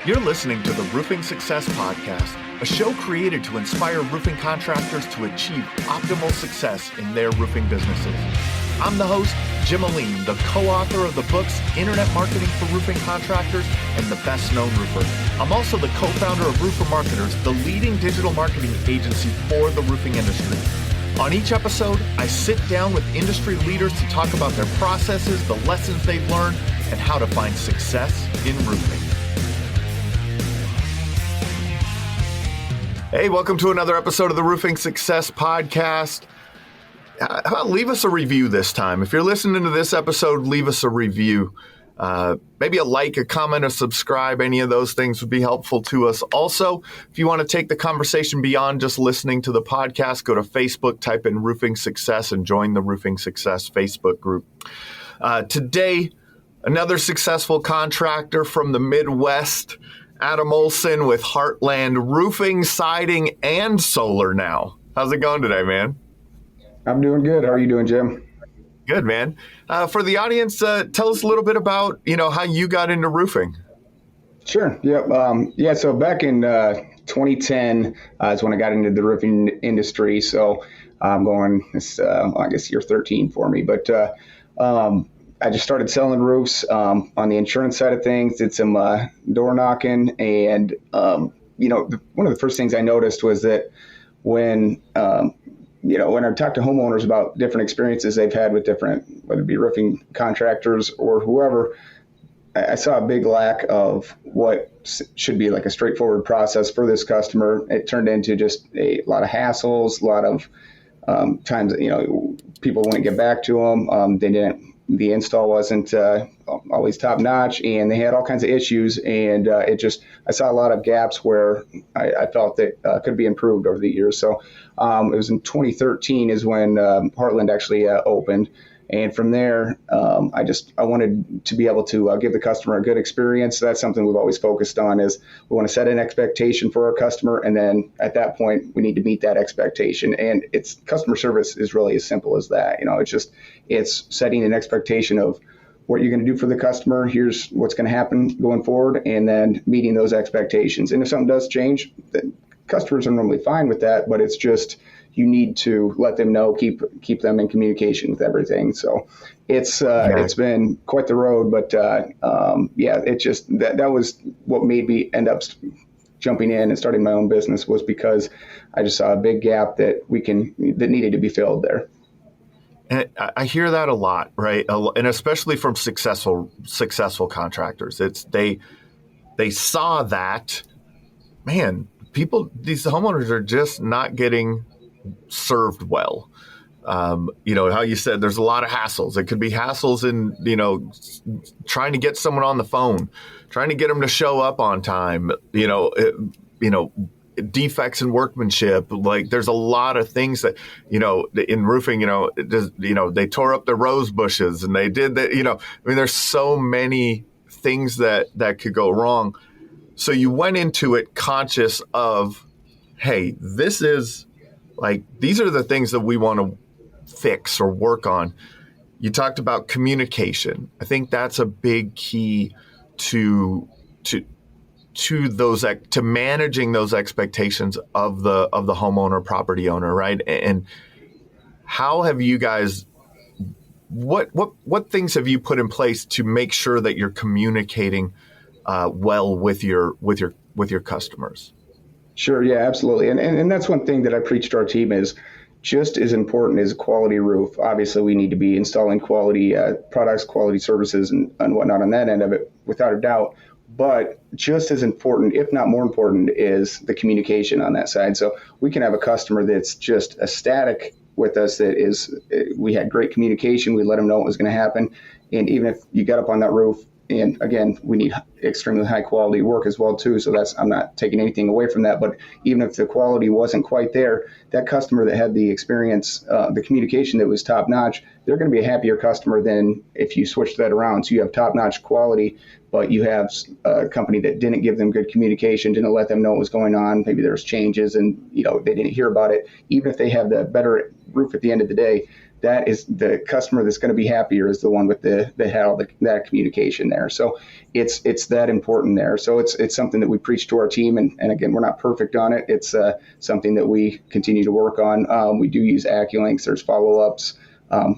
You're listening to the Roofing Success Podcast, a show created to inspire roofing contractors to achieve optimal success in their roofing businesses. I'm the host, Jim Aline, the co-author of the books Internet Marketing for Roofing Contractors and The Best Known Roofer. I'm also the co-founder of Roofer Marketers, the leading digital marketing agency for the roofing industry. On each episode, I sit down with industry leaders to talk about their processes, the lessons they've learned, and how to find success in roofing. Hey, welcome to another episode of the Roofing Success Podcast. Leave us a review this time. If you're listening to this episode, leave us a review. Maybe a like, a comment, a subscribe. Any of those things would be helpful to us. Also, if you want to take the conversation beyond just listening to the podcast, go to Facebook, type in Roofing Success, and join the Roofing Success Facebook group. Today, another successful contractor from the Midwest, Adam Olson with Heartland Roofing, Siding, and Solar now. How's it going today, man? I'm doing good. How are you doing, Jim? Good, man. For the audience, tell us a little bit about, how you got into roofing. Sure. Yep. So back in 2010 is when I got into the roofing industry. So I'm going, I guess year 13 for me. But I just started selling roofs on the insurance side of things, did some door knocking. And, one of the first things I noticed was that when I talk to homeowners about different experiences they've had with different, whether it be roofing contractors or whoever, I saw a big lack of what should be like a straightforward process for this customer. It turned into just a lot of hassles, a lot of times, people wouldn't get back to them. The install wasn't always top notch, and they had all kinds of issues. And I saw a lot of gaps where I felt that could be improved over the years. So it was in 2013 is when Heartland actually opened. And from there, I wanted to be able to give the customer a good experience. That's something we've always focused on is we want to set an expectation for our customer. And then at that point, we need to meet that expectation. And it's customer service is really as simple as that. It's setting an expectation of what you're going to do for the customer. Here's what's going to happen going forward, and then meeting those expectations. And if something does change, then customers are normally fine with that, but it's just, you need to let them know, keep them in communication with everything. So it's been quite the road, but that was what made me end up jumping in and starting my own business, was because I just saw a big gap that needed to be filled there. And I hear that a lot, right? And especially from successful contractors. They saw that, man, these homeowners are just not getting served well. How you said there's a lot of hassles. It could be hassles in, trying to get someone on the phone, trying to get them to show up on time, defects in workmanship. Like there's a lot of things that, in roofing, they tore up the rose bushes and they did that, there's so many things that could go wrong. So you went into it conscious of, hey, these are the things that we want to fix or work on. You talked about communication. I think that's a big key to managing those expectations of the homeowner, property owner, right? And how have you guys, what things have you put in place to make sure that you're communicating well with your customers? Sure. Yeah, absolutely. And that's one thing that I preach to our team is just as important as a quality roof. Obviously, we need to be installing quality products, quality services, and whatnot on that end of it, without a doubt. But just as important, if not more important, is the communication on that side. So we can have a customer that's just ecstatic with us, we had great communication. We let them know what was going to happen. And even if you got up on that roof, and again, we need extremely high quality work as well too. So I'm not taking anything away from that. But even if the quality wasn't quite there, that customer that had the experience, the communication that was top notch, they're going to be a happier customer than if you switch that around. So you have top notch quality, but you have a company that didn't give them good communication, didn't let them know what was going on. Maybe there's changes and, they didn't hear about it. Even if they have the better roof at the end of the day, that is the customer that's going to be happier is the one with that communication there. So it's that important there. So it's something that we preach to our team. And again, we're not perfect on it. It's something that we continue to work on. We do use AccuLinks. There's follow-ups.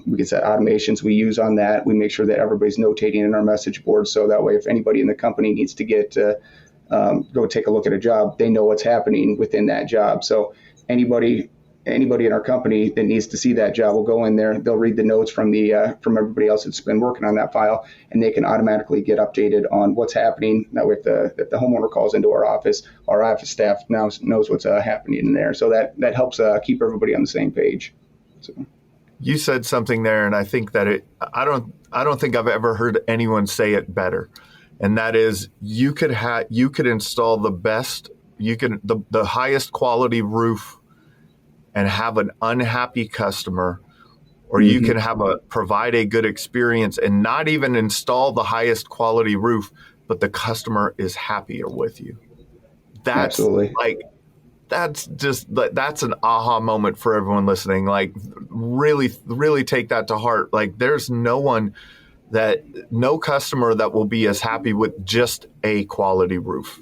We can set automations we use on that. We make sure that everybody's notating in our message board. So that way, if anybody in the company needs to go take a look at a job, they know what's happening within that job. So anybody in our company that needs to see that job will go in there. They'll read the notes from everybody else that's been working on that file, and they can automatically get updated on what's happening. That way, if the homeowner calls into our office staff now knows what's happening in there. So that helps keep everybody on the same page. So. You said something there, and I think that I don't think I've ever heard anyone say it better, and that is you could install the highest quality roof and have an unhappy customer, or you can provide a good experience and not even install the highest quality roof, but the customer is happier with you. That's Absolutely. That's an aha moment for everyone listening. Like really, really take that to heart. Like there's no customer that will be as happy with just a quality roof.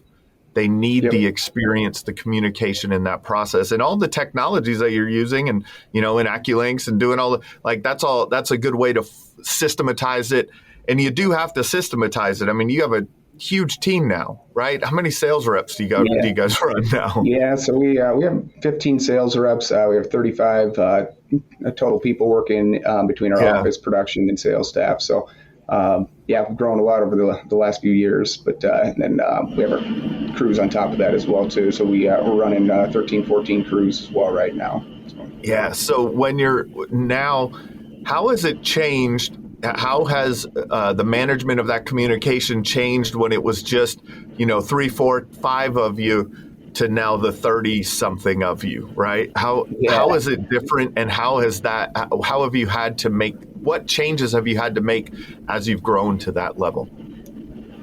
They need the experience, the communication in that process, and all the technologies that you're using, and in AccuLinks and doing all that's a good way to systematize it. And you do have to systematize it. I mean, you have a huge team now, right? How many sales reps do you guys run now? Yeah, so we have 15 sales reps. We have 35 total people working between our office, production, and sales staff. So we've grown a lot over the last few years, but and then we have our crews on top of that as well too. So we're running 13, 14 crews as well right now. So. Yeah. So when you're now, how has it changed? How has the management of that communication changed when it was just 3, 4, 5 of you to now the 30 something of you, right? How is it different, and how have you had to make? What changes have you had to make as you've grown to that level?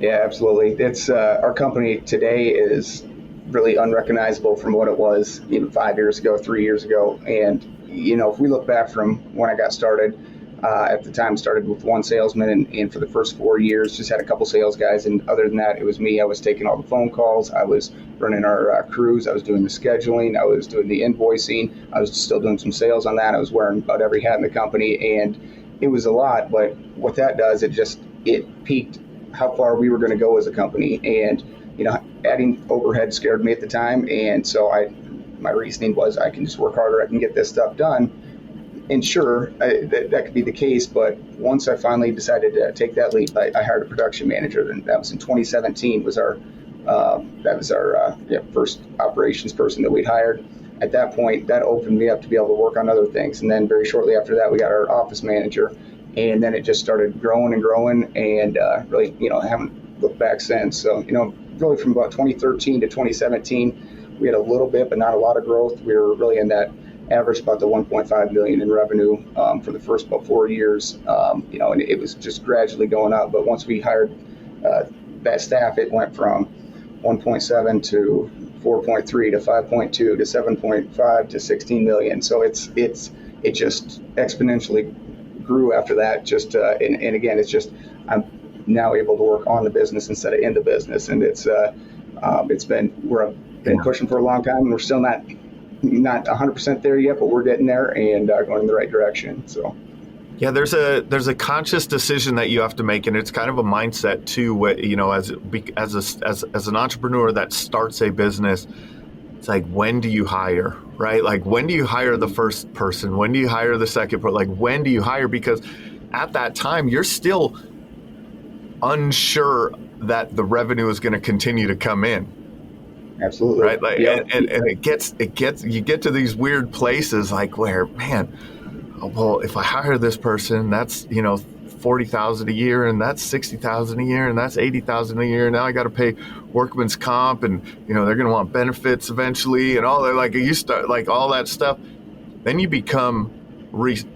Yeah, absolutely. It's our company today is really unrecognizable from what it was 5 years ago, 3 years ago. And, if we look back from when I got started, at the time started with one salesman, and for the first 4 years just had a couple sales guys. And other than that, it was me. I was taking all the phone calls. I was running our crews. I was doing the scheduling. I was doing the invoicing. I was still doing some sales on that. I was wearing about every hat in the company, and it was a lot. But what that does, it peaked how far we were going to go as a company. And, adding overhead scared me at the time. And so my reasoning was I can just work harder. I can get this stuff done. And sure, that could be the case. But once I finally decided to take that leap, I hired a production manager. And that was in 2017 was our first operations person that we'd hired. At that point, that opened me up to be able to work on other things. And then very shortly after that, we got our office manager. And then it just started growing and growing, and really, haven't looked back since. So, really from about 2013 to 2017, we had a little bit, but not a lot of growth. We were really in that average about the 1.5 million in revenue for the first about 4 years, and it was just gradually going up. But once we hired that staff, it went from 1.7 to 4.3 to 5.2 to 7.5 to 16 million. So it just exponentially grew after that. And again, it's just I'm now able to work on the business instead of in the business, and I've been pushing for a long time, and we're still not 100% there yet, but we're getting there and going in the right direction. So. Yeah, there's a conscious decision that you have to make, and it's kind of a mindset too. As an entrepreneur that starts a business, it's like, when do you hire, right? Like, when do you hire the first person? When do you hire the second person? Like, when do you hire? Because at that time, you're still unsure that the revenue is going to continue to come in. Absolutely. Right. Like, and you get to these weird places like where, man, well, if I hire this person, that's, $40,000 a year, and that's $60,000 a year, and that's $80,000 a year. Now I got to pay workman's comp, and, they're going to want benefits eventually, and all that. Like, you start like all that stuff. Then you become,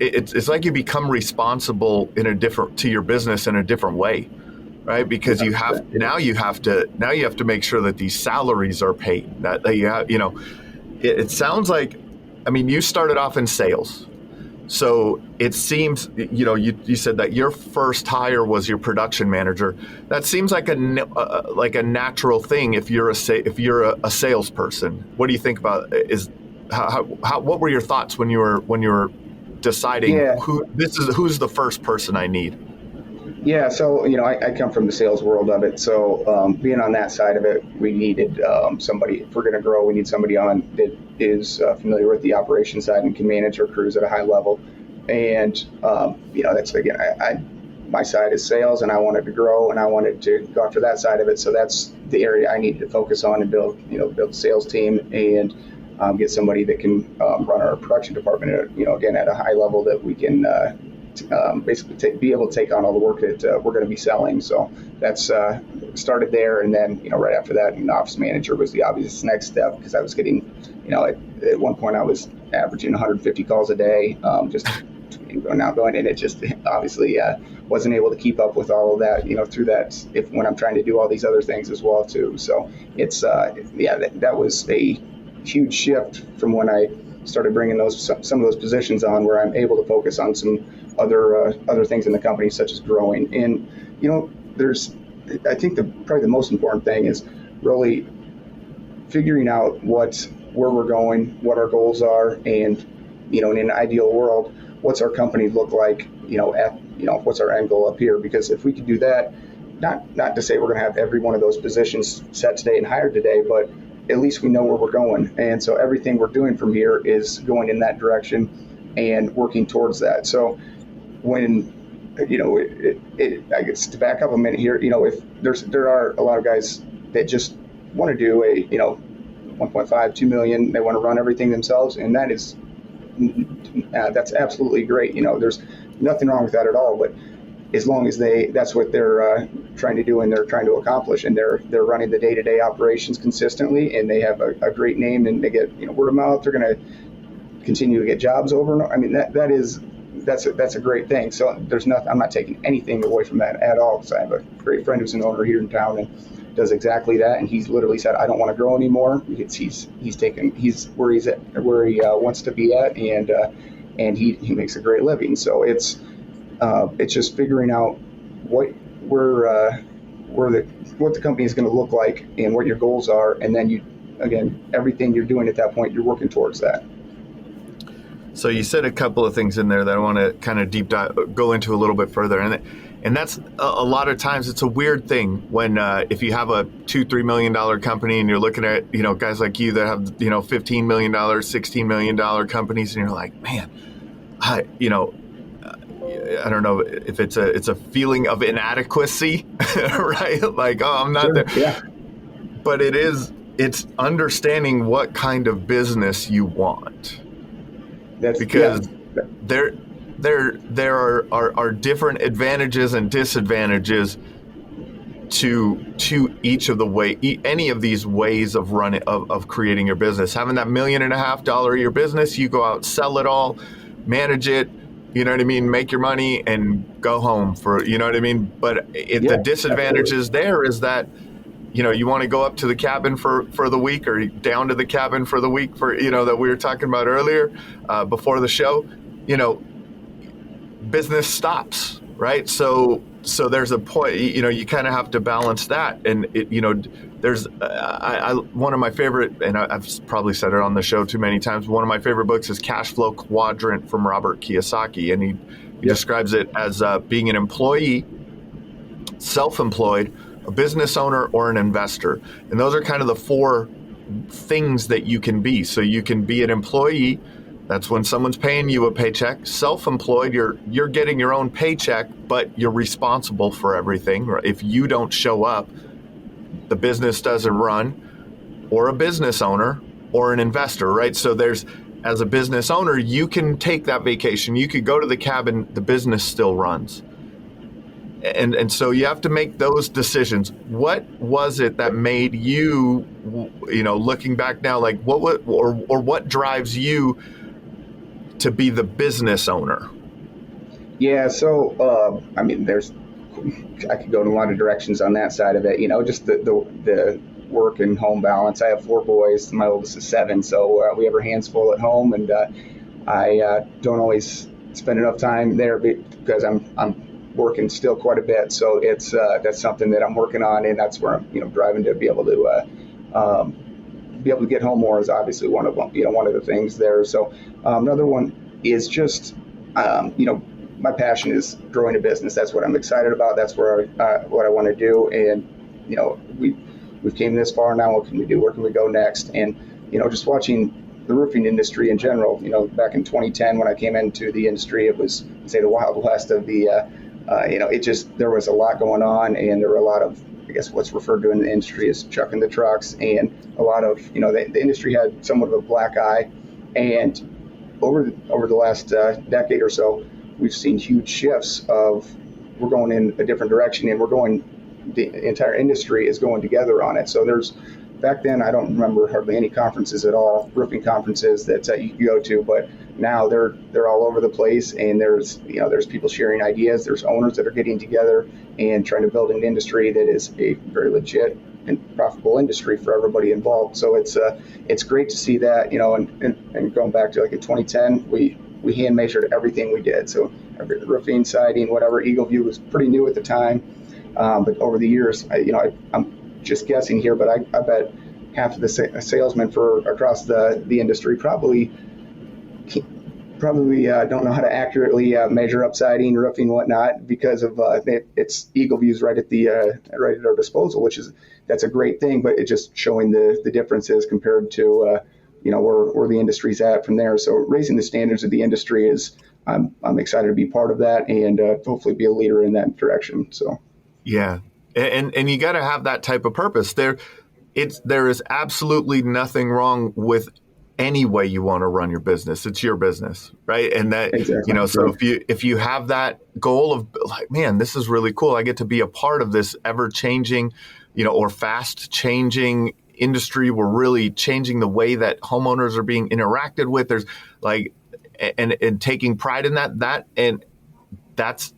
it's like you become responsible to your business in a different way. right? Because you have to make sure that these salaries are paid, that you have, it sounds like, I mean, you started off in sales. So it seems, you said that your first hire was your production manager. That seems like a natural thing if you're a salesperson. What do you think about what were your thoughts when you were deciding who's the first person I need? Yeah, so I come from the sales world of it. So being on that side of it, we needed somebody. If we're going to grow, we need somebody on that is familiar with the operations side and can manage our crews at a high level. And that's again, my side is sales, and I wanted to grow, and I wanted to go after that side of it. So that's the area I needed to focus on and build a sales team and get somebody that can run our production department at, again, at a high level that we can. Basically be able to take on all the work that we're going to be selling. So that's started there. And then, right after that, an office manager was the obvious next step, because I was getting, at one point I was averaging 150 calls a day, just going, and it just obviously wasn't able to keep up with all of that, through that, when I'm trying to do all these other things as well too. So it's, that was a huge shift from when I started bringing some of those positions on, where I'm able to focus on some other things in the company, such as growing. And I think probably the most important thing is really figuring out where we're going, what our goals are, and in an ideal world, what's our company look like, what's our end goal up here. Because if we could do that, not to say we're going to have every one of those positions set today and hired today, but at least we know where we're going. And so everything we're doing from here is going in that direction and working towards that. So when, I guess to back up a minute here, if there are a lot of guys that just want to do a, 1.5, 2 million, they want to run everything themselves. And that is, that's absolutely great. There's nothing wrong with that at all. But as long as that's what they're trying to do and they're trying to accomplish, and they're running the day-to-day operations consistently, and they have a great name, and they get word of mouth, they're going to continue to get jobs over and over. I mean, that's a great thing. So I'm not taking anything away from that at all, because I have a great friend who's an owner here in town and does exactly that, and he's literally said, I don't want to grow anymore. He's where he wants to be at, and he makes a great living. So it's just figuring out what the company is going to look like and what your goals are, and then everything you're doing at that point, you're working towards that. So you said a couple of things in there that I want to kind of deep dive, go into a little bit further, and that's a lot of times it's a weird thing when if you have a $2-3 million company and you're looking at guys like you that have $15 million, $16 million companies, and you're like, man, I don't know if it's a feeling of inadequacy, right? Like, oh, I'm not there. Yeah. But it's understanding what kind of business you want. Because there are different advantages and disadvantages to each of any of these ways of running of creating your business. Having that $1.5 million a year business, you go out, sell it all, manage it, make your money and go home for, But the disadvantages there is that, you want to go up to the cabin for the week, or down to the cabin for the week for, that we were talking about earlier before the show, business stops, right? So there's a point, you kind of have to balance that. And, there's one of my favorite, and I've probably said it on the show too many times, one of my favorite books is Cash Flow Quadrant from Robert Kiyosaki. And he describes it as being an employee, self-employed, a business owner, or an investor. And those are kind of the four things that you can be. So you can be an employee. That's when someone's paying you a paycheck. Self-employed, you're getting your own paycheck, but you're responsible for everything. If you don't show up, the business doesn't run. Or a business owner or an investor, right? So as a business owner, you can take that vacation. You could go to the cabin, the business still runs. And so you have to make those decisions. What was it that made you, looking back now, like what drives you to be the business owner? Yeah. So, there's I could go in a lot of directions on that side of it. Just the work and home balance. I have 4 boys. My oldest is 7, so we have our hands full at home, and I don't always spend enough time there because I'm working still quite a bit. So it's that's something that I'm working on, and that's where I'm driving to be able to get home more is obviously one of them. One of the things there. So another one is just my passion is growing a business. That's what I'm excited about. That's where what I want to do. And we've came this far now. What can we do? Where can we go next? And just watching the roofing industry in general. Back in 2010 when I came into the industry, it was, say, the Wild West of the. There was a lot going on, and there were a lot of, I guess, what's referred to in the industry as chucking the trucks, and a lot of the industry had somewhat of a black eye. And over the last decade or so, we've seen huge shifts of we're going in a different direction, and the entire industry is going together on it. So back then, I don't remember hardly any conferences at all, roofing conferences that you could go to, but now they're all over the place, and there's people sharing ideas. There's owners that are getting together and trying to build an industry that is a very legit and profitable industry for everybody involved. So it's great to see that, and going back to like in 2010, we hand measured everything we did. So every roofing, siding, whatever. Eagle View was pretty new at the time, but over the years, I'm just guessing here, but I bet half of the salesmen across the industry probably don't know how to accurately measure up siding, roofing, whatnot, because of it's Eagle View's right at our disposal, that's a great thing, but it's just showing the differences compared to where the industry's at from there. So raising the standards of the industry I'm excited to be part of that, and hopefully be a leader in that direction. So yeah. And you got to have that type of purpose. There is absolutely nothing wrong with any way you want to run your business. It's your business, right? And that exactly. So if you have that goal of like, man, this is really cool. I get to be a part of this ever changing, or fast changing industry. We're really changing the way that homeowners are being interacted with. There's like, and taking pride in that, and that's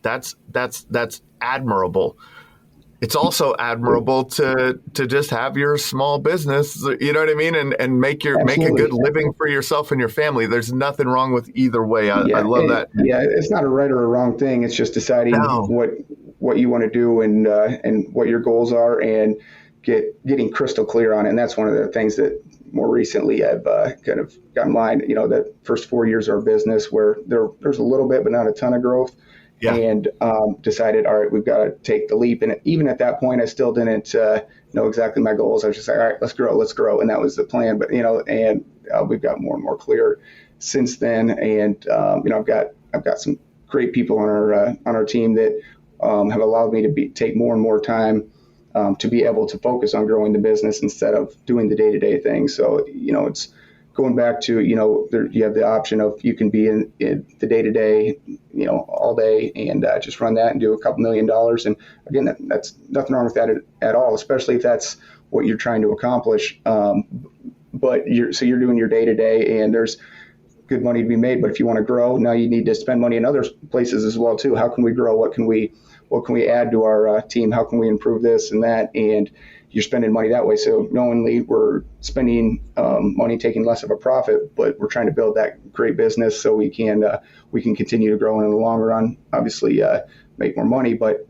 admirable. It's also admirable to just have your small business, you know what I mean, and make a good living for yourself and your family. There's nothing wrong with either way. I love that. Yeah, it's not a right or a wrong thing. It's just deciding what you want to do and what your goals are, and getting crystal clear on it. And that's one of the things that more recently I've kind of gotten mine. The first 4 years of our business where there's a little bit, but not a ton of growth. Yeah. And decided, all right, we've got to take the leap. And even at that point, I still didn't know exactly my goals. I was just like, all right, let's grow. And that was the plan. But, and we've got more and more clear since then. And, I've got some great people on our team that have allowed me to take more and more time to be able to focus on growing the business instead of doing the day-to-day things. So, it's going back to, you have the option of you can be in the day-to-day, all day and just run that and do a couple $1 million. And again, that's nothing wrong with that at all, especially if that's what you're trying to accomplish. But you're doing your day-to-day, and there's good money to be made. But if you want to grow, now you need to spend money in other places as well too. How can we grow? What can we add to our team? How can we improve this and that? And you're spending money that way. So knowingly we're spending money, taking less of a profit, but we're trying to build that great business so we can continue to grow, and in the long run, obviously make more money. But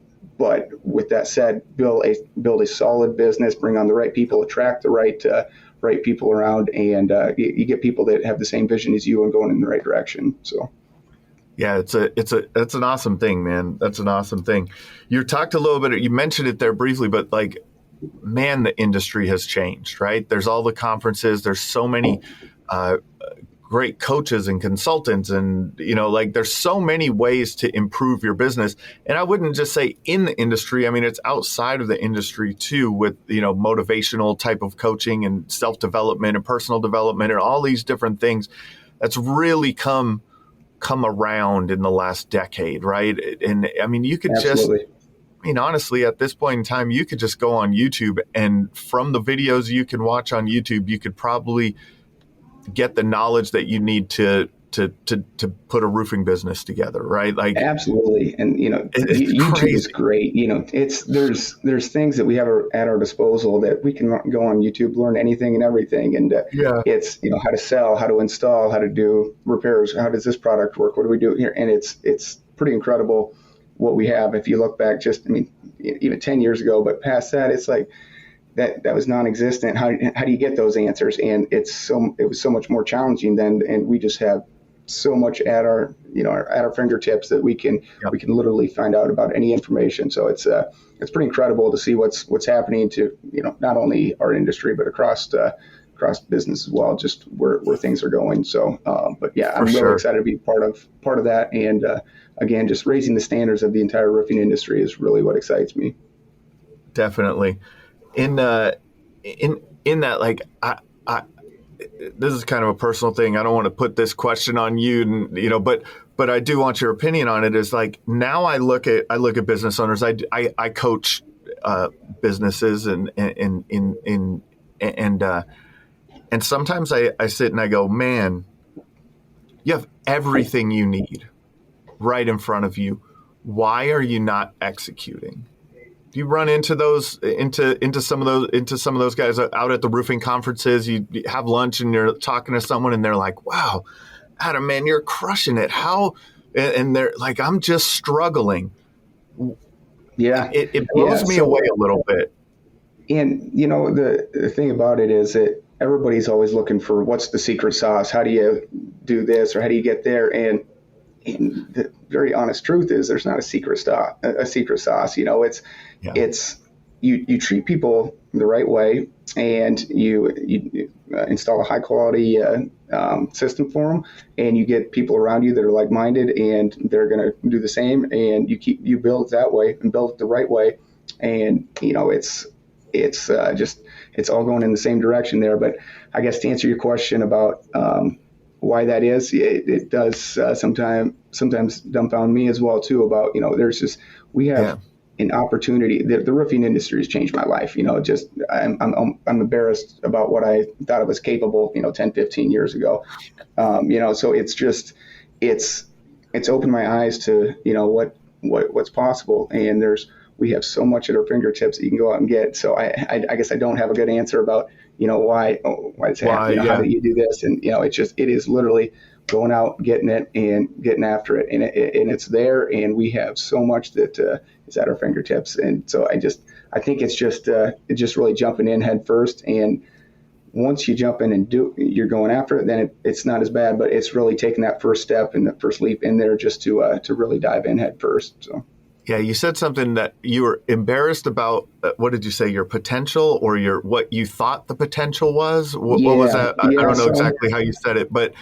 with that said, build a solid business, bring on the right people, attract the right people around, and you get people that have the same vision as you and going in the right direction. So. Yeah, it's an awesome thing, man. That's an awesome thing. You talked a little bit, you mentioned it there briefly, but like, man, the industry has changed, right? There's all the conferences. There's so many great coaches and consultants, and there's so many ways to improve your business. And I wouldn't just say in the industry. I mean, it's outside of the industry too, with motivational type of coaching and self-development and personal development and all these different things. That's really come around in the last decade, right? And I mean, you could Absolutely. Honestly, at this point in time, you could just go on YouTube, and from the videos you can watch on YouTube, you could probably get the knowledge that you need to to put a roofing business together, right? Like, absolutely. And it's YouTube crazy. is great. There's things that we have at our disposal that we can go on YouTube, learn anything and everything. And it's how to sell, how to install, how to do repairs, how does this product work, what do we do here? And it's pretty incredible what we have. If you look back, even 10 years ago, but past that, it's like that was non-existent. How do you get those answers? And it was so much more challenging then, and we just have so much at our fingertips that we can literally find out about any information. So it's pretty incredible to see what's happening to not only our industry but across business as well, just where things are going. So but yeah, I'm really excited to be part of that, and again, just raising the standards of the entire roofing industry is really what excites me. Definitely. In that, like, I this is kind of a personal thing. I don't want to put this question on you, but I do want your opinion on it. Is like, now I look at business owners. I coach businesses and sometimes I sit and I go, man, you have everything you need right in front of you. Why are you not executing? Do you run into some of those guys out at the roofing conferences? You have lunch and you're talking to someone and they're like, "Wow, Adam, man, you're crushing it. How?" And they're like, "I'm just struggling." Yeah, it blows me away a little bit. And the thing about it is that everybody's always looking for what's the secret sauce. How do you do this, or how do you get there? And the very honest truth is there's not a secret sauce. It's you treat people the right way, and you install a high quality system for them, and you get people around you that are like minded, and they're going to do the same. And you build that way and build it the right way, and it's all going in the same direction there. But I guess to answer your question about why that is, it does sometimes dumbfound me as well too. About we have an opportunity. The roofing industry has changed my life. I'm embarrassed about what I thought I was capable 10, 15 years ago. So it's opened my eyes to what's possible, and we have so much at our fingertips that you can go out and get. So I guess I don't have a good answer about why it's happening. How do you do this? And it is literally going out, getting it, and getting after it, and it's there. And we have so much that is at our fingertips. And so I think it's just really jumping in head first. And once you jump in and you're going after it, then it's not as bad. But it's really taking that first step and the first leap in there just to really dive in head first. So. Yeah, you said something that you were embarrassed about. What did you say? Your potential, or what you thought the potential was? What was that? I don't know exactly how you said it, but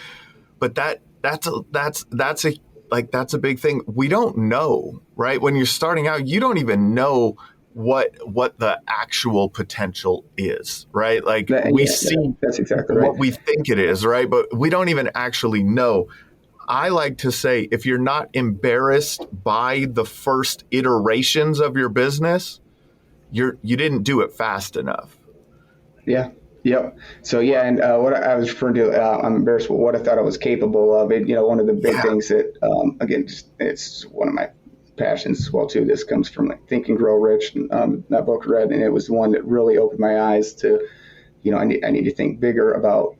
that's a big thing. We don't know, right? When you're starting out, you don't even know what the actual potential is, right? Like we see that's exactly right. What we think it is, right? But we don't even actually know. I like to say, if you're not embarrassed by the first iterations of your business, you didn't do it fast enough. Yeah. Yep. So and what I was referring to, I'm embarrassed with what I thought I was capable of. One of the big things that, again, it's one of my passions as well too. This comes from Think and Grow Rich, that book I read, and it was the one that really opened my eyes to, I need to think bigger about,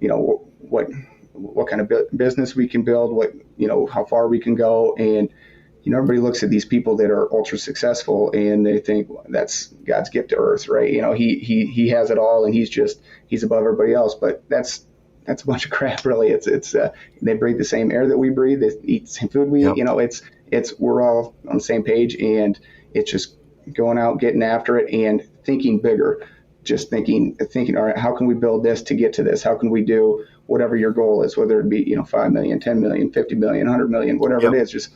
what kind of business we can build, how far we can go. And, everybody looks at these people that are ultra successful and they think, well, that's God's gift to earth, right? He has it all and he's above everybody else, but that's a bunch of crap, really. It's they breathe the same air that we breathe, they eat the same food we eat, we're all on the same page, and it's just going out, getting after it and thinking bigger. Just thinking, all right, how can we build this to get to this? How can we do whatever your goal is, whether it be, 5 million, 10 million, 50 million, 100 million, whatever it is, just,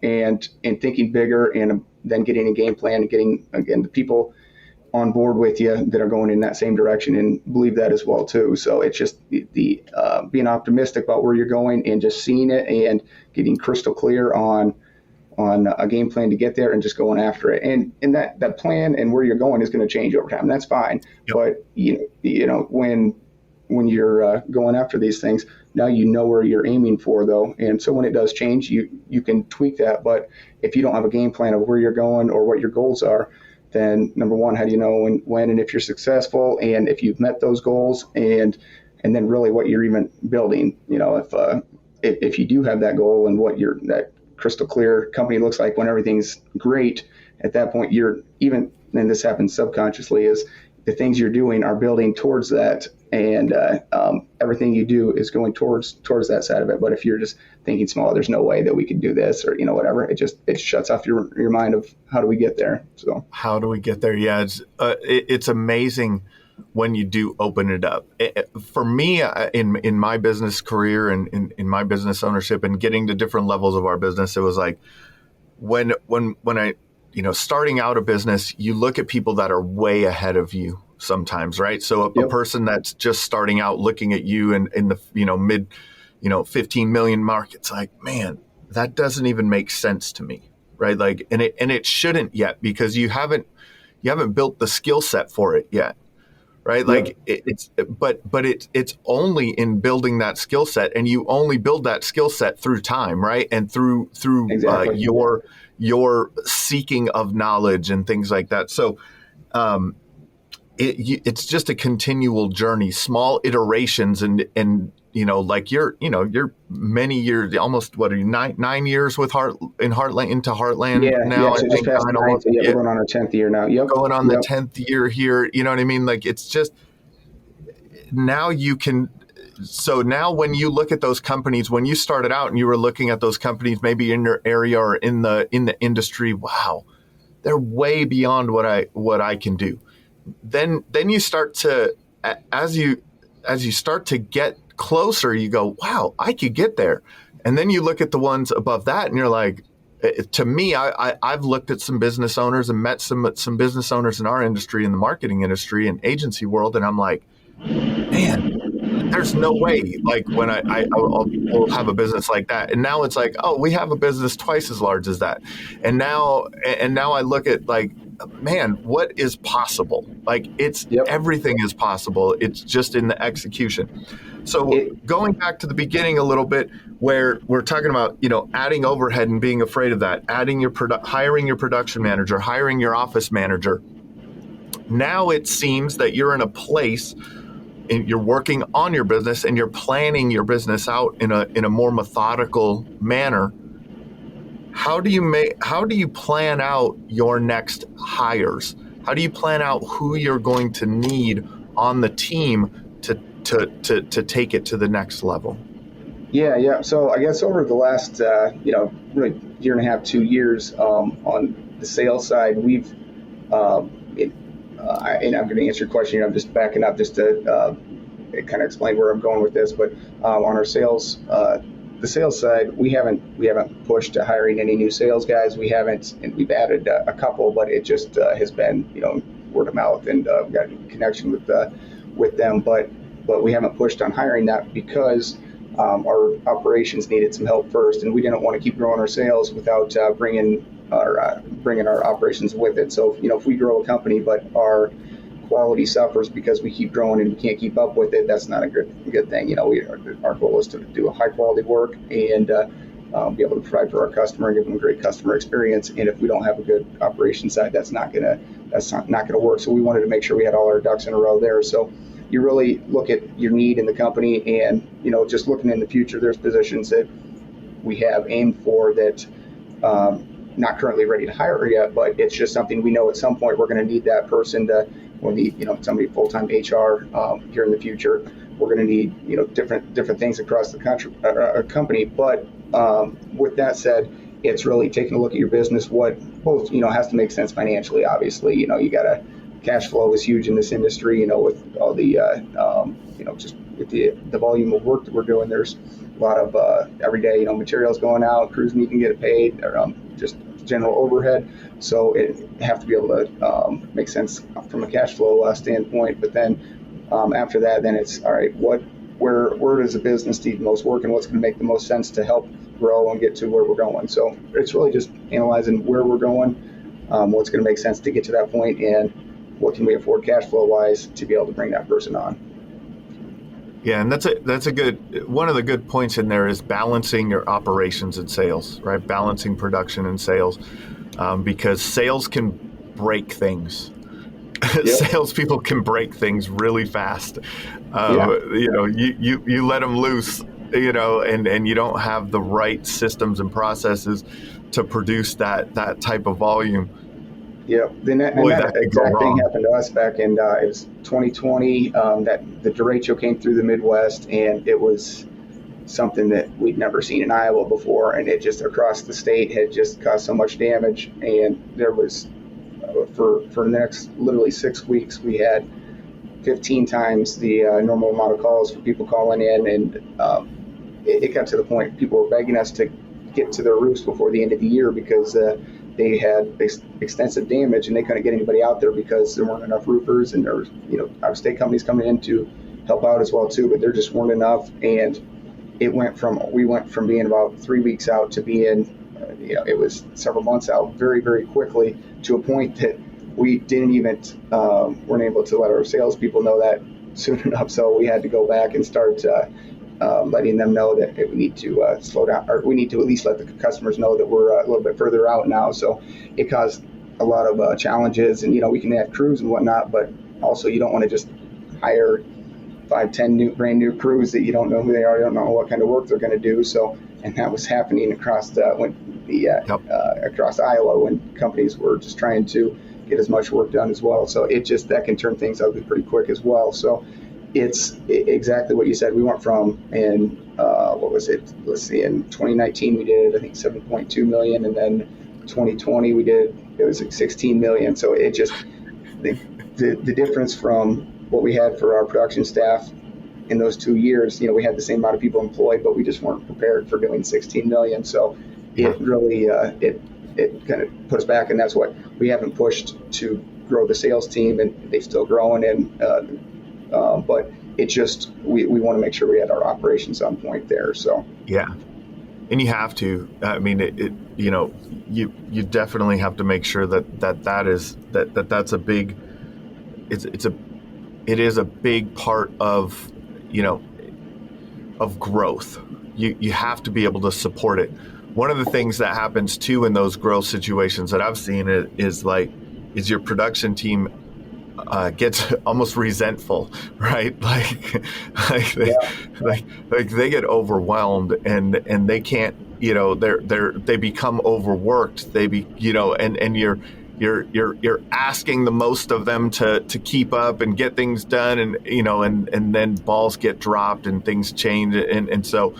and thinking bigger, and then getting a game plan and getting, again, the people on board with you that are going in that same direction and believe that as well too. So it's just the being optimistic about where you're going and just seeing it and getting crystal clear on a game plan to get there and just going after it. And that plan and where you're going is going to change over time. That's fine. Yep. But, when when you're going after these things. Now you know where you're aiming for, though, and so when it does change, you can tweak that. But if you don't have a game plan of where you're going or what your goals are, then number one, how do you know when and if you're successful, and if you've met those goals, and then really what you're even building. If you do have that goal and what that crystal clear company looks like when everything's great, at that point you're even, and this happens subconsciously, is the things you're doing are building towards that, and everything you do is going towards that side of it. But if you're just thinking small, there's no way that we could do this, or whatever, it shuts off your mind of how do we get there. So how do we get there? Yeah, it's amazing when you do open it up. For me, in my business career and in my business ownership and getting to different levels of our business, it was like when I, starting out a business, you look at people that are way ahead of you sometimes, right? So a person that's just starting out looking at you in the, mid, 15 million mark, it's like, man, that doesn't even make sense to me, right? Like, and it shouldn't yet, because you haven't built the skill set for it yet. Right. Like it's only in building that skill set, and you only build that skill set through time. Right. And through exactly. Your seeking of knowledge and things like that. So it's just a continual journey, small iterations, and like you're many years, almost what are you, 9 years with Heartland into Heartland now? So just past 9, we're going on our 10th year now. Going on the 10th year here. You know what I mean? Like, it's just, now you can. So now when you look at those companies, when you started out and you were looking at those companies, maybe in your area or in the industry, wow, they're way beyond what I can do. Then you start to, as you start to get closer, you go, wow, I could get there. And then you look at the ones above that and you're like, to me, I've looked at some business owners and met some business owners in our industry, in the marketing industry and agency world, and I'm like, man, there's no way, like, when I'll have a business like that. And now it's like, oh, we have a business twice as large as that. And now I look at, like, man, what is possible? Like, everything is possible. It's just in the execution. So going back to the beginning a little bit, where we're talking about, adding overhead and being afraid of that, hiring your production manager, hiring your office manager. Now it seems that you're in a place, and you're working on your business and you're planning your business out in a more methodical manner. How do you plan out your next hires? How do you plan out who you're going to need on the team to take it to the next level? Yeah. So I guess over the last, really year and a half, 2 years, on the sales side, we've, and I'm going to answer your question. I'm just backing up just to kind of explain where I'm going with this. But on our sales, the sales side, we haven't pushed to hiring any new sales guys. We haven't, and we've added a couple, but it just has been, word of mouth, and we've got a connection with them. But we haven't pushed on hiring that because our operations needed some help first, and we didn't want to keep growing our sales without bringing our operations with it. So, if we grow a company but our quality suffers because we keep growing and we can't keep up with it, that's not a good thing. Our goal is to do a high quality work and be able to provide for our customer and give them a great customer experience. And if we don't have a good operation side, that's not gonna work. So we wanted to make sure we had all our ducks in a row there. So you really look at your need in the company, and just looking in the future, there's positions that we have aimed for that not currently ready to hire yet, but it's just something we know at some point we're going to need that person to. We'll need somebody full-time HR here in the future. We're going to need different things across the company. But with that said, it's really taking a look at your business. What both has to make sense financially. Obviously, you got to. Cash flow is huge in this industry, with all the, just with the volume of work that we're doing. There's a lot of every day, materials going out, crews need to get paid, or just general overhead. So it have to be able to make sense from a cash flow standpoint. But then after that, then it's all right. Where does the business need the most work, and what's going to make the most sense to help grow and get to where we're going? So it's really just analyzing where we're going, what's going to make sense to get to that point, and what can we afford cash flow wise to be able to bring that person on. Yeah, and that's a good one of the good points in there is balancing your operations and sales, right? Balancing production and sales, because sales can break things. Yep. Salespeople can break things really fast. Yeah. You let them loose, and you don't have the right systems and processes to produce that type of volume. Yeah, and Boy, that that could go exact thing wrong. happened to us back in it was 2020. That the derecho came through the Midwest, and it was something that we'd never seen in Iowa before, and it just across the state had just caused so much damage. And there was for the next literally 6 weeks, we had 15 times the normal amount of calls for people calling in, and it got to the point people were begging us to get to their roofs before the end of the year because they had extensive damage and they couldn't get anybody out there because there weren't enough roofers, and there was, out of state companies coming in to help out as well too, but there just weren't enough. And we went from being about 3 weeks out to being, it was several months out very, very quickly, to a point that we didn't even, weren't able to let our salespeople know that soon enough. So we had to go back and start letting them know that we need to slow down, or we need to at least let the customers know that we're a little bit further out now. So it caused a lot of challenges, and we can add crews and whatnot, but also you don't want to just hire 5, 10 brand new crews that you don't know who they are, you don't know what kind of work they're going to do. So, and that was happening across across Iowa when companies were just trying to get as much work done as well. So that can turn things ugly pretty quick as well. So it's exactly what you said. We went from, what was it? Let's see, in 2019 we did, I think, 7.2 million, and then 2020 it was like 16 million. So it just, the difference from what we had for our production staff in those 2 years, we had the same amount of people employed, but we just weren't prepared for doing 16 million. So it really, it kind of put us back, and that's what we haven't pushed to grow the sales team, and they've still growing, but it just, we want to make sure we had our operations on point there. So Yeah, and you have to. I mean, you definitely have to make sure that's a big. It is a big part of of growth. You have to be able to support it. One of the things that happens too in those growth situations that I've seen is your production team gets almost resentful, right? They get overwhelmed and they can't, they become overworked. And you're asking the most of them to keep up and get things done, and then balls get dropped and things change, and so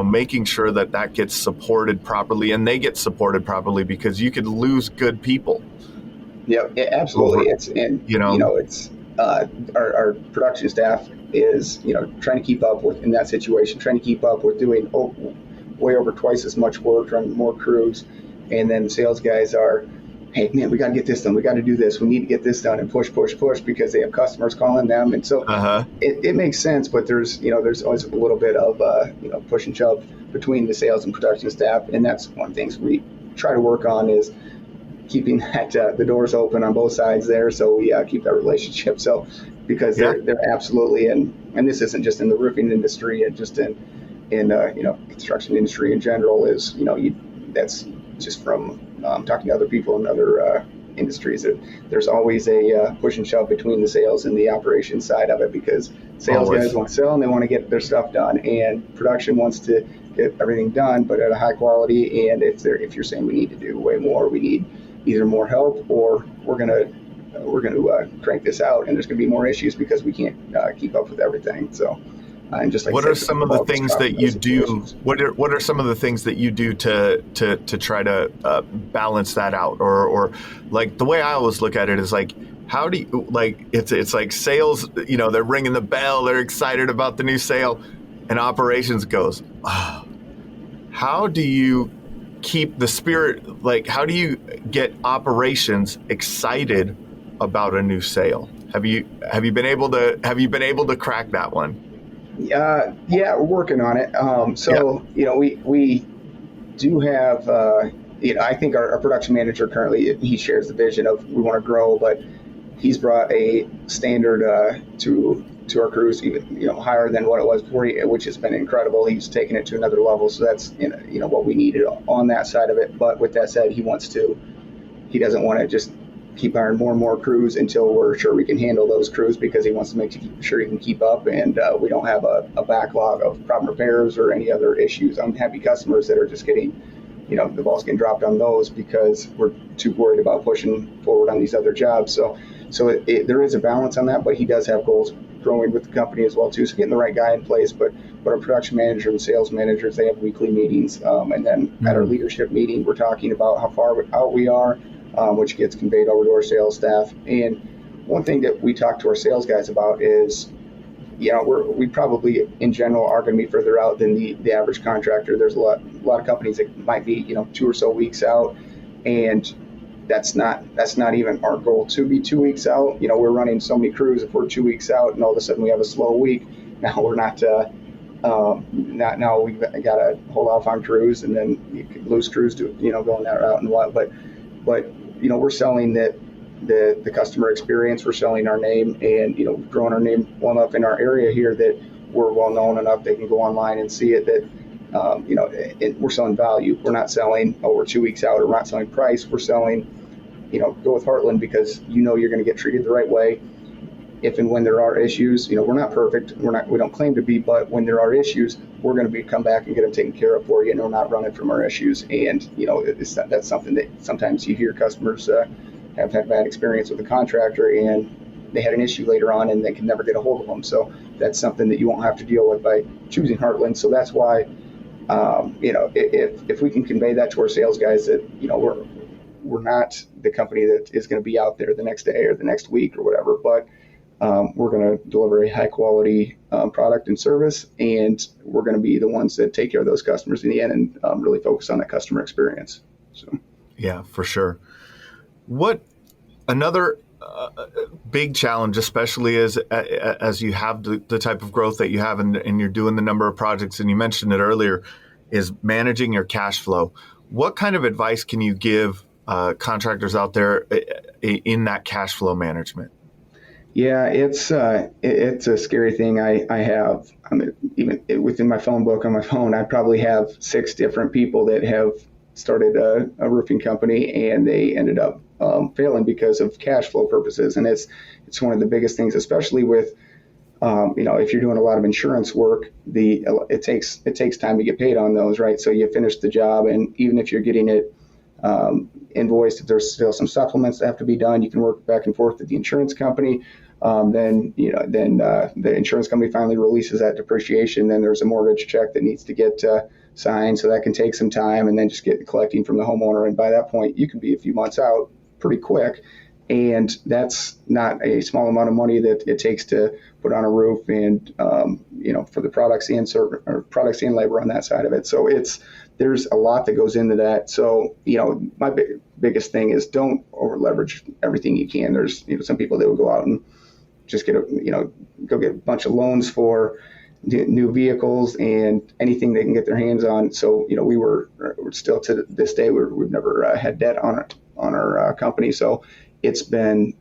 making sure that gets supported properly and they get supported properly, because you could lose good people. Yeah, absolutely. It's our production staff is trying to keep up with, in that situation, trying to keep up with doing way over twice as much work, running more crews, and then the sales guys are, hey man, we got to get this done, we got to do this, we need to get this done, and push because they have customers calling them, and so it makes sense. But there's always a little bit of push and shove between the sales and production staff, and that's one of the things we try to work on, is keeping the doors open on both sides there, so we keep that relationship. So because they're absolutely, and this isn't just in the roofing industry, and just in construction industry in general, is that's just from talking to other people in other industries. There's always a push and shove between the sales and the operations side of it, because sales guys want to sell and they want to get their stuff done, and production wants to get everything done, but at a high quality. And if you're saying we need to do way more, we need either more help, or we're going to crank this out, and there's going to be more issues because we can't keep up with everything. So, and just like what are some of the things that you do? What are some of the things that you do to try to balance that out, or like the way I always look at it is like, how do you, like, it's like sales, they're ringing the bell, they're excited about the new sale, and operations goes, oh, how do you keep the spirit, like how do you get operations excited about a new sale? Have you been able to crack that one? Yeah, we're working on it. We do have, I think our production manager currently, he shares the vision of we want to grow, but he's brought a standard to to our crews, even higher than what it was before, which has been incredible. He's taken it to another level, so that's what we needed on that side of it. But with that said, he doesn't want to just keep hiring more and more crews until we're sure we can handle those crews, because he wants to make sure he can keep up, and we don't have a backlog of problem repairs or any other issues. I'm happy customers that are just getting, the ball's getting dropped on those because we're too worried about pushing forward on these other jobs. So there is a balance on that, but he does have goals growing with the company as well too. So getting the right guy in place, but our production manager and sales managers, they have weekly meetings, and then at our leadership meeting, we're talking about how far out we are, which gets conveyed over to our sales staff. And one thing that we talk to our sales guys about is, we probably in general are going to be further out than the average contractor. There's a lot of companies that might be 2 or so weeks out, and that's not even our goal to be 2 weeks out. We're running so many crews. If we're 2 weeks out and all of a sudden we have a slow week, now we're not now we've got to hold off on crews, and then you could lose crews to going that route and what. But we're selling the customer experience. We're selling our name, and growing our name well enough in our area here that we're well known enough they can go online and see it, that we're selling value. We're not selling, we're 2 weeks out, or we're not selling price. We're selling, go with Heartland because you're going to get treated the right way. If and when there are issues, we're not perfect. We don't claim to be, but when there are issues, we're going to come back and get them taken care of for you, and we're not running from our issues. And that's something that sometimes you hear customers have had bad experience with a contractor, and they had an issue later on, and they can never get a hold of them. So that's something that you won't have to deal with by choosing Heartland. So that's why, if we can convey that to our sales guys, that we're not the company that is going to be out there the next day or the next week or whatever, but we're going to deliver a high quality product and service, and we're going to be the ones that take care of those customers in the end, and really focus on that customer experience. So, yeah, for sure. What another big challenge, especially as you have the type of growth that you have, and you're doing the number of projects, and you mentioned it earlier, is managing your cash flow. What kind of advice can you give contractors out there in that cash flow management? Yeah, it's a scary thing. Even within my phone book on my phone, I probably have 6 different people that have started a roofing company, and they ended up failing because of cash flow purposes. And it's one of the biggest things, especially with if you're doing a lot of insurance work, it takes time to get paid on those, right? So you finish the job, and even if you're getting it invoiced, if there's still some supplements that have to be done, you can work back and forth with the insurance company. Then the insurance company finally releases that depreciation. Then there's a mortgage check that needs to get signed, so that can take some time, and then just get collecting from the homeowner. And by that point, you can be a few months out pretty quick. And that's not a small amount of money that it takes to put on a roof, and for the products and labor on that side of it. So there's a lot that goes into that. So my biggest thing is don't over leverage everything you can. There's some people that will go out and just go get a bunch of loans for new vehicles and anything they can get their hands on. So we're still to this day we've never had debt on our company. So that's been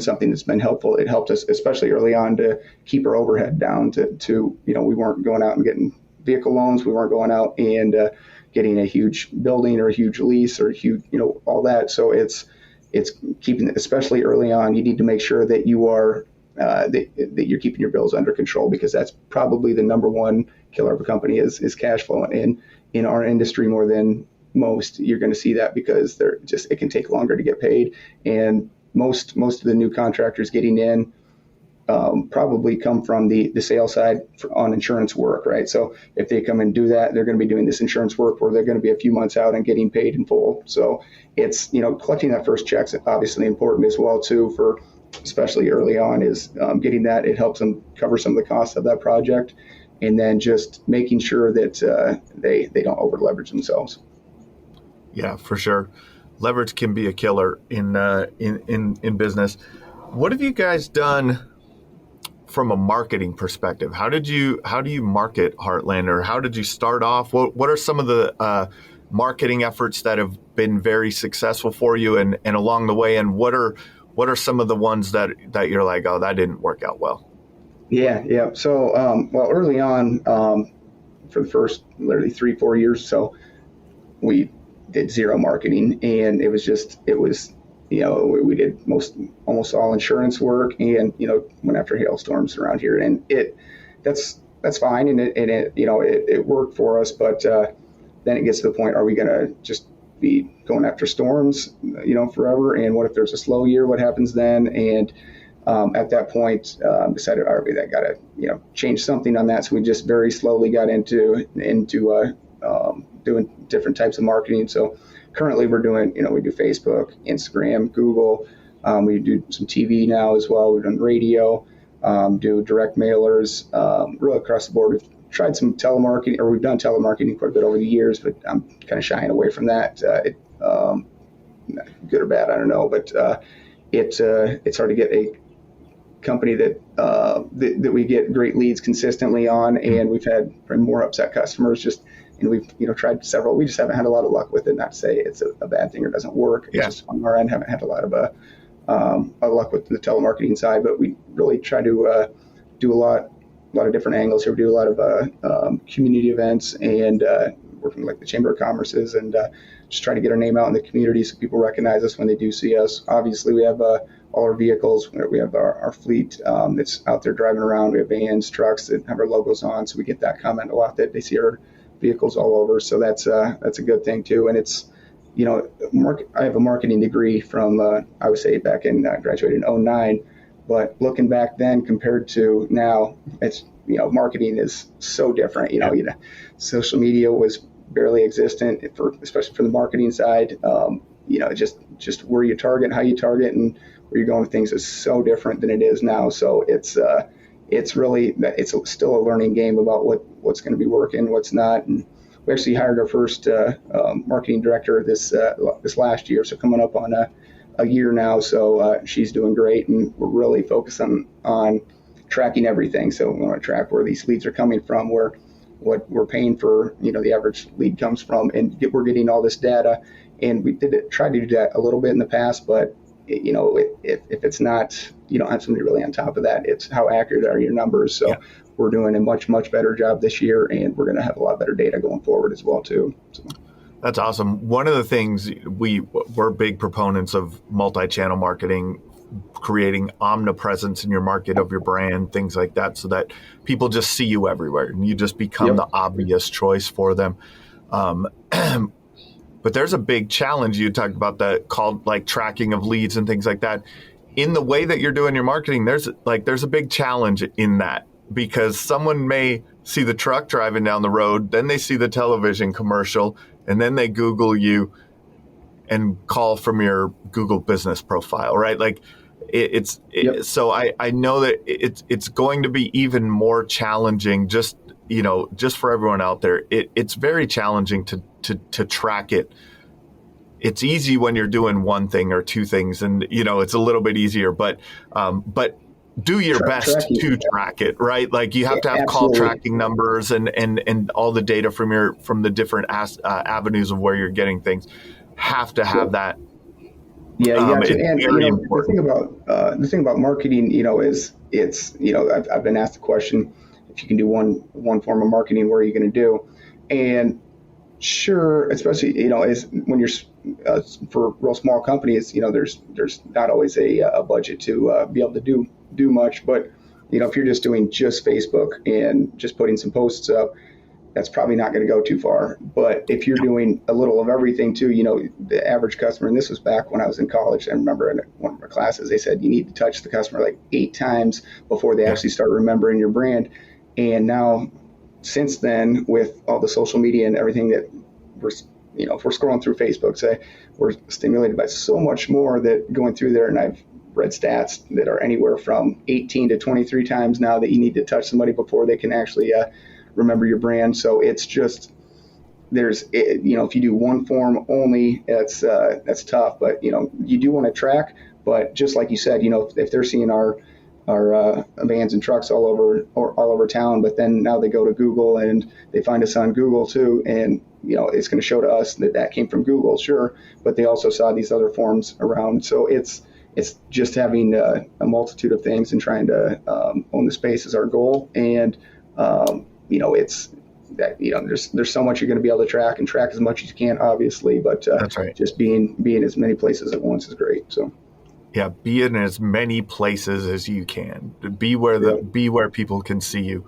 something that's been helpful. It helped us, especially early on, to keep our overhead down. To we weren't going out and getting vehicle loans. We weren't going out and getting a huge building or a huge lease or a huge all that. So it's keeping, especially early on, you need to make sure that you are that you're keeping your bills under control, because that's probably the number one killer of a company is cash flow. And in our industry, more than most, you're going to see that because it can take longer to get paid. And most of the new contractors getting in probably come from the sales side on insurance work, right? So if they come and do that, they're going to be doing this insurance work where they're going to be a few months out and getting paid in full. So it's, collecting that first check's obviously important as well too, for especially early on, is getting that. It helps them cover some of the costs of that project, and then just making sure that they don't over leverage themselves. Yeah, for sure. Leverage can be a killer in business. What have you guys done from a marketing perspective? How do you market Heartland, or how did you start off? What are some of the marketing efforts that have been very successful for you and along the way? And what are what are some of the ones that you're like, oh, that didn't work out well? Yeah. So, well, early on, for the first literally 3-4 years, so we did zero marketing, and it was, we did almost all insurance work, and, went after hailstorms around here, and that's fine. And it worked for us, but, then it gets to the point, are we going to just be going after storms, forever? And what if there's a slow year? What happens then? And at that point, decided, all right, I got to, change something on that. So we just very slowly got into doing different types of marketing. So currently we're doing, we do Facebook, Instagram, Google. We do some TV now as well. We've done radio, do direct mailers, really across the board. We've tried some telemarketing, or we've done telemarketing quite a bit over the years, but I'm kind of shying away from that. Good or bad, I don't know, but it's hard to get a company that we get great leads consistently on, and we've had more upset customers and we've tried several. We just haven't had a lot of luck with it. Not to say it's a bad thing or doesn't work. Yeah. It's just on our end haven't had a lot of luck with the telemarketing side, but we really try to do a lot of different angles here. We do a lot of community events and working with like the Chamber of Commerce's, and just trying to get our name out in the community so people recognize us when they do see us. Obviously, we have all our vehicles. We have our fleet that's out there driving around. We have vans, trucks that have our logos on, so we get that comment a lot that they see our vehicles all over. So that's a good thing too. And it's, I have a marketing degree from I would say back in graduated in 2009, but looking back then compared to now, it's marketing is so different. Social media was barely existent especially for the marketing side. Just where you target, how you target, and where you're going with things is so different than it is now. So it's still a learning game about what's going to be working, what's not. And we actually hired our first marketing director this last year, so coming up on a year now. So she's doing great, and we're really focused on tracking everything. So we want to track where these leads are coming from, what we're paying for, the average lead comes from, and we're getting all this data. And we tried to do that a little bit in the past, but if it's not, you don't have somebody really on top of that. It's how accurate are your numbers. So yeah. We're doing a much, much better job this year, and we're going to have a lot better data going forward as well too. So. That's awesome. One of the things we're big proponents of multi-channel marketing, creating omnipresence in your market of your brand, things like that, so that people just see you everywhere and you just become the obvious choice for them. But there's a big challenge. You talked about that called like tracking of leads and things like that. In the way that you're doing your marketing, there's a big challenge in that, because someone may see the truck driving down the road, then they see the television commercial, and then they Google you and call from your Google business profile, right? Like so I know that it's going to be even more challenging just for everyone out there. It's very challenging to track it. It's easy when you're doing one thing or two things, and it's a little bit easier, but do your best to track it, right? Like you have to have call tracking numbers and all the data from the different avenues of where you're getting things. Have to have that. Yeah, you got to. And the thing about marketing, is I've been asked the question, if you can do one form of marketing, what are you going to do? And sure, especially is when you're for real small companies, there's not always a budget to be able to do much. But if you're just doing just Facebook and just putting some posts up, that's probably not going to go too far. But if you're doing a little of everything too, the average customer, and this was back when I was in college, I remember in one of our classes, they said you need to touch the customer like 8 times before they actually start remembering your brand. And now, since then, with all the social media and everything that if we're scrolling through Facebook, say, we're stimulated by so much more that going through there, and I've read stats that are anywhere from 18 to 23 times now that you need to touch somebody before they can actually remember your brand. So it's just, if you do one form only, that's tough. But you do want to track. But just like you said, if they're seeing our vans and trucks all over town, but then now they go to Google and they find us on Google too, and it's going to show to us that came from Google, sure, but they also saw these other forms around. So it's it's just having a multitude of things and trying to own the space is our goal. And it's that there's so much you're going to be able to track as much as you can, obviously. But that's right. Just being as many places at once is great. So. Yeah, be in as many places as you can. Be where people can see you.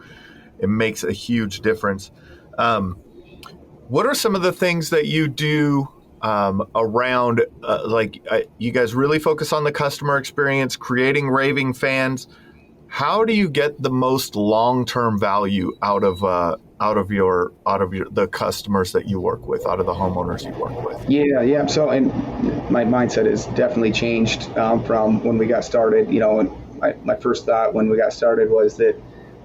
It makes a huge difference. What are some of the things that you do around, you guys really focus on the customer experience, creating raving fans. How do you get the most long-term value out of the customers that you work with, out of the homeowners you work with? Yeah. So, and my mindset has definitely changed from when we got started. And my first thought when we got started was that,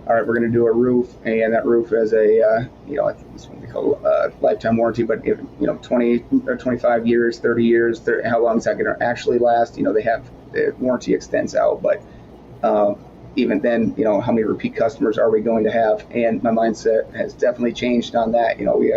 all right, we're going to do a roof, and that roof has a, it's what we call lifetime warranty, but 20 or 25 years, 30 years, how long is that going to actually last? The warranty extends out, but even then, how many repeat customers are we going to have? And my mindset has definitely changed on that. We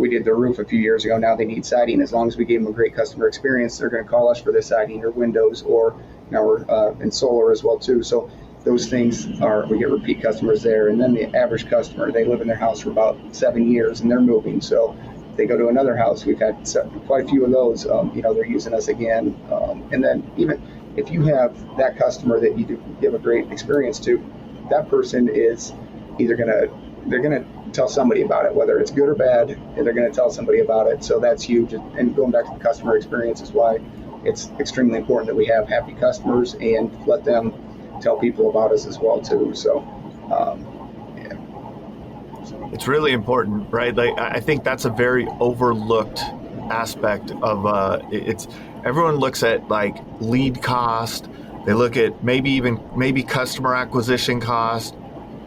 did the roof a few years ago. Now they need siding. As long as we gave them a great customer experience, they're going to call us for the siding or windows, or now we're in solar as well too. So those things we get repeat customers there. And then the average customer, they live in their house for about 7 years and they're moving. So they go to another house. We've had quite a few of those. They're using us again. And then even if you have that customer that you do give a great experience to, that person is either they're going to tell somebody about it, whether it's good or bad, and they're going to tell somebody about it. So that's huge. And going back to the customer experience is why it's extremely important that we have happy customers and let them tell people about us as well too. So, It's really important, right? I think that's a very overlooked aspect of everyone looks at like lead cost. They look at maybe customer acquisition cost,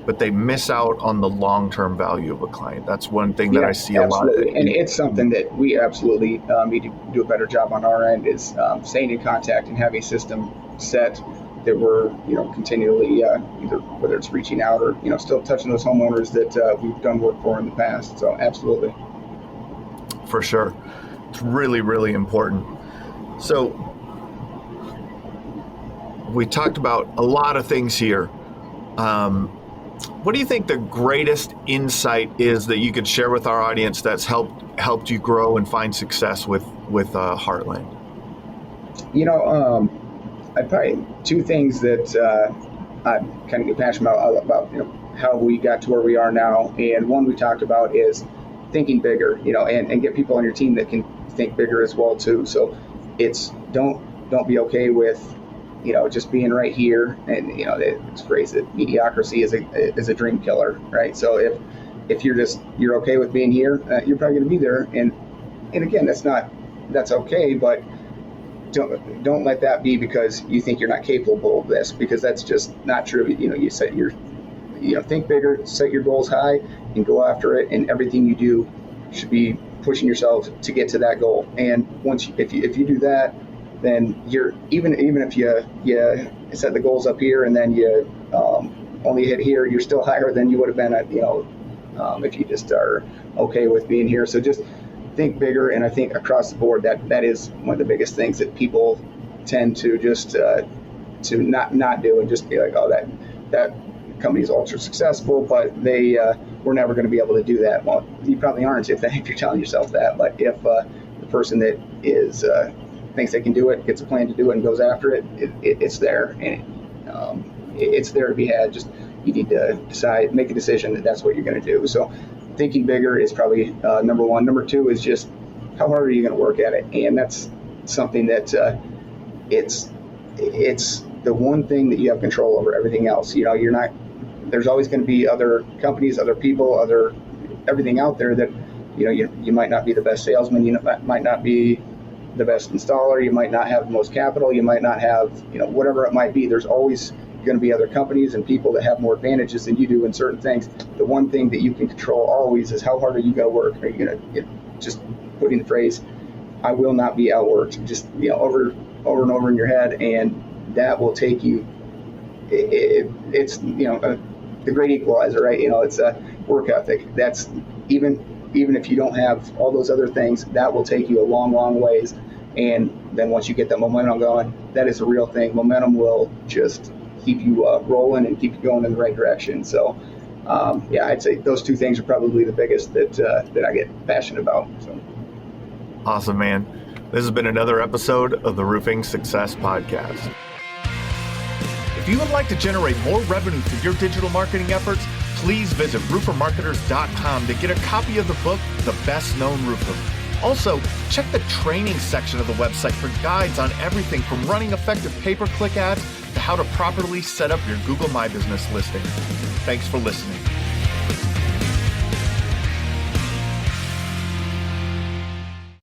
but they miss out on the long-term value of a client. That's one thing that I see absolutely. a lot. And it's something that we absolutely need to do a better job on our end, is staying in contact and having a system set that we're continually either whether it's reaching out or still touching those homeowners that we've done work for in the past. So absolutely, for sure, it's really, really important. So we talked about a lot of things here. What do you think the greatest insight is that you could share with our audience that's helped you grow and find success with Heartland? I probably two things that I kind of get passionate about how we got to where we are now. And one we talked about is thinking bigger, and get people on your team that can think bigger as well too. So it's don't be okay with just being right here. And it's phrased that mediocrity is a dream killer, right? So if you're okay with being here, you're probably going to be there. And again, that's okay, but don't let that be because you think you're not capable of this, because that's just not true. You set think bigger, set your goals high, and go after it. And everything you do should be pushing yourself to get to that goal. And if you do that, then you're even if you set the goals up here and then you only hit here, you're still higher than you would have been at if you just are okay with being here. So just think bigger, and I think across the board that is one of the biggest things that people tend to just to not do, and just be like, oh, that company's ultra successful, but we're never going to be able to do that. Well, you probably aren't if you're telling yourself that. But if the person that is thinks they can do it, gets a plan to do it, and goes after it, it's there, and it's there to be had. Just you need to make a decision that that's what you're going to do. So thinking bigger is probably number one. Number two is just how hard are you going to work at it? And that's something that it's the one thing that you have control over. Everything else, you're not. There's always going to be other companies, other people, everything out there that you might not be the best salesman, you might not be the best installer, you might not have the most capital, you might not have whatever it might be. There's always going to be other companies and people that have more advantages than you do in certain things. The one thing that you can control always is how hard are you going to work? Are you going to just putting the phrase, I will not be outworked, just over and over in your head, and that will take you. It's the great equalizer, right? It's a work ethic. That's even if you don't have all those other things, that will take you a long, long ways. And then once you get that momentum going, that is a real thing. Momentum will just keep you rolling and keep you going in the right direction. So, I'd say those two things are probably the biggest that I get passionate about. So. Awesome, man. This has been another episode of the Roofing Success Podcast. If you would like to generate more revenue through your digital marketing efforts, please visit roofermarketers.com to get a copy of the book, The Best Known Roofer. Also, check the training section of the website for guides on everything from running effective pay-per-click ads to how to properly set up your Google My Business listing. Thanks for listening.